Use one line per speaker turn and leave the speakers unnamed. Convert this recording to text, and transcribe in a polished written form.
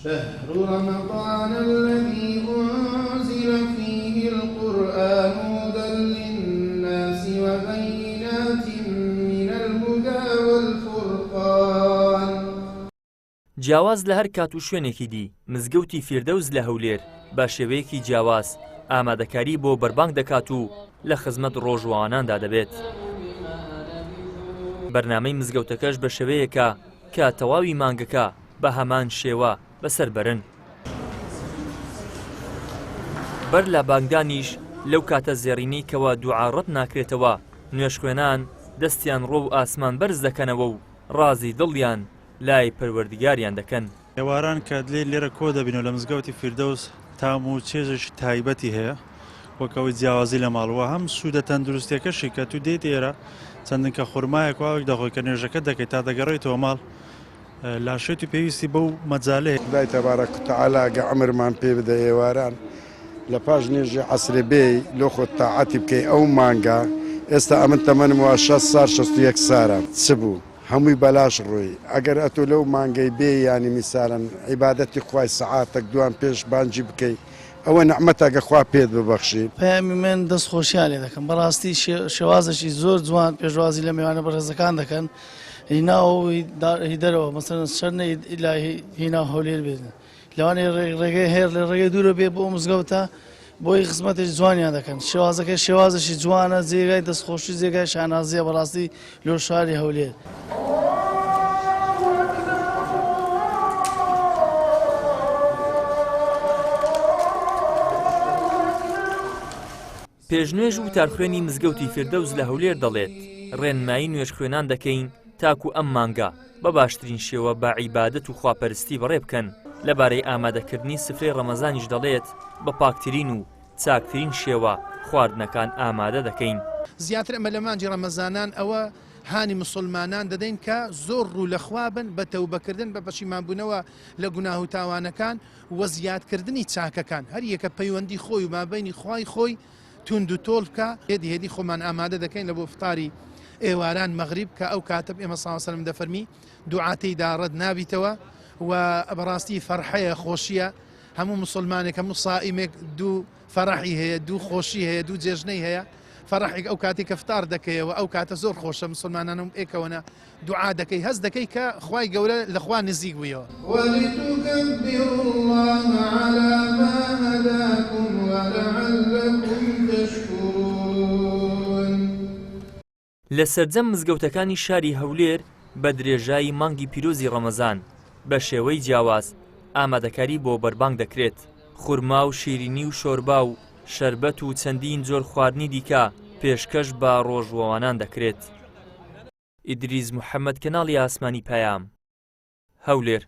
شهر رمضان الذي أنزل فيه القرآن هدى للناس وبينات من الهدى والفرقان.
جیاواز لە هەر کات و شوێنێکی دی مزگەوتی فیردەوس لە هەولێر بە شێوەیەکی جیاواز ئامادەکاری بۆ بەربانگ دەکات و لە خزمەت ڕۆژواناندا دەبێت. بەرنامەی مزگەوتەکەش بە شێوەیەکە کە تەواوی مانگەکە بە هەمان شێوە بەسەربەرن. بەر لە بانگدانیش لەو کاتە زێڕینەی کەوە دوعاڕەت ناکرێتەوە نوێشخوێنان دەستیان ڕۆ و ئاسمان بەرز دەکەنەوە و ڕازی دڵیان لای پەروەردگاریان دەکەن.
ئێواران کە لێرە کۆ دەبینەوە لە مزگەوتی فیردەوس تام و چێژێکی تایبەتی هەیە وەکەوەی جیاوازی لە ماڵەوە هەم سوودە تەندروستیەکەشی کە تو دێت ئێرە چەندن کە خورمایەک واوێک دەخۆی کە نوێژەکە دەکەیت تا دەگەڕێیتەوە ماڵ لاشێت و پێویستی بەو مەجالەیە.
خدای تەبارەک و تەعالا ئەگە عەمرمان پێ بدە ئێواران لە پاش نوێژی عەسرێ بێی لۆ خۆت تاعەتی بکەی ئەو مانگە ئێستا ئەمن تەمەنم وە 60 سال 61 سارە چ بوو هەمووی بەلاش ڕووی ئەگەر ئەتۆ لەو مانگەی بێ ینی میسالەن عیبادەتی خوای سەعاتێک دوان پێش بانجی بکەی ئەوە نەعمەتەگە خوا پێت ببەخشی.
پەیامی من دەستخۆشیان لێ دەکەم بەڕاستی شێوازەشی زۆر جوان پێشوازی لە میوانە بەڕێزەکان دەکەن هیناوی دەرەوە مەسەرەن شەرنە ئیلاهی هینا هەولێر بێت لەوانەیە ڕێگەی هێر لە ڕێگەی دوورە بێ بۆ مزگەوتە بۆی خزمەتێکی جوانیان دەکەن شێوازەکە شێوازەشی جوانە جێگای دەستخۆشی جێگای شانازیە بەڕاستی لۆ شاری هەولێر.
پێشنوێژ و تارخوێنی مزگەوتی فیردەوس لە هەولێر دەڵێت ڕێنمایی نوێژ خوێنان دەکەین تاکو ئەم مانگە بە باشترین شێوە بە عیبادەت و خواپەرستی بەڕێ بکەن. لەبارەی ئامادەکردنی سفرەی ڕەمەزانیش دەڵێت بە پاکترین و چاکترین شێوە خواردنەکان ئامادە دەکەین.
زیاتر ئەمە لە مانجی ڕەمەزانان ئەوە هانی مسلمانان دەدەین کە زۆر ڕوو لە خوابن بە تەوبەکردن بە پەشیمانبوونەوە لە گوناه و تاوانەکان وە زیادکردنی چاکەکان هەر یەکە پەیوەندی خۆی و مابەینی خوای خۆی تونند و تۆڵ بکە هێدی خۆمان ئامادە دەکەین لە بۆ فطاری ئێواران مەغریب کە ئەو کاتە ئێمە ساوسەلم دەفەرمی دوعاتەیدا ڕەت نابیتەوە و بەڕاستی فەرحەیە خۆشیە هەموو مسلمانێک هەموو سائیمێک دوو فەرحی هەیە دوو خۆشی هەیە دوو جێژنەی هەیە فەرحێک ئەو کاتی کە فتار دەکەیەوە ئەو کاتە زۆر خۆشە مسلمانانم ئێکەوەنە دوعا دەکەی هەست دەکەی کە خوای گەورە لە خوا نزیک بوویەوە. وَلِتُكَبِّرُوا اللَّهَ عَلَى مَا هَدَاكُمْ وَلَعَلَّكُمْ تَشْكُرُونَ.
لە سەرجەم مزگەوتەکانی شاری هەولێر بە درێژایی مانگی پیرۆزی ڕەمەزان بە شێوەی جیاواز ئامادەکاری بۆ بەربانگ دەکرێت. خورما و شیرینی و شۆربا و شەربەت و چەندین جۆر خواردنی دیکە پێشکەش بە ڕۆژوەوانان دەکرێت. ئیدریس محەممەد کەناڵی ئاسمانی پەیام هەولێر.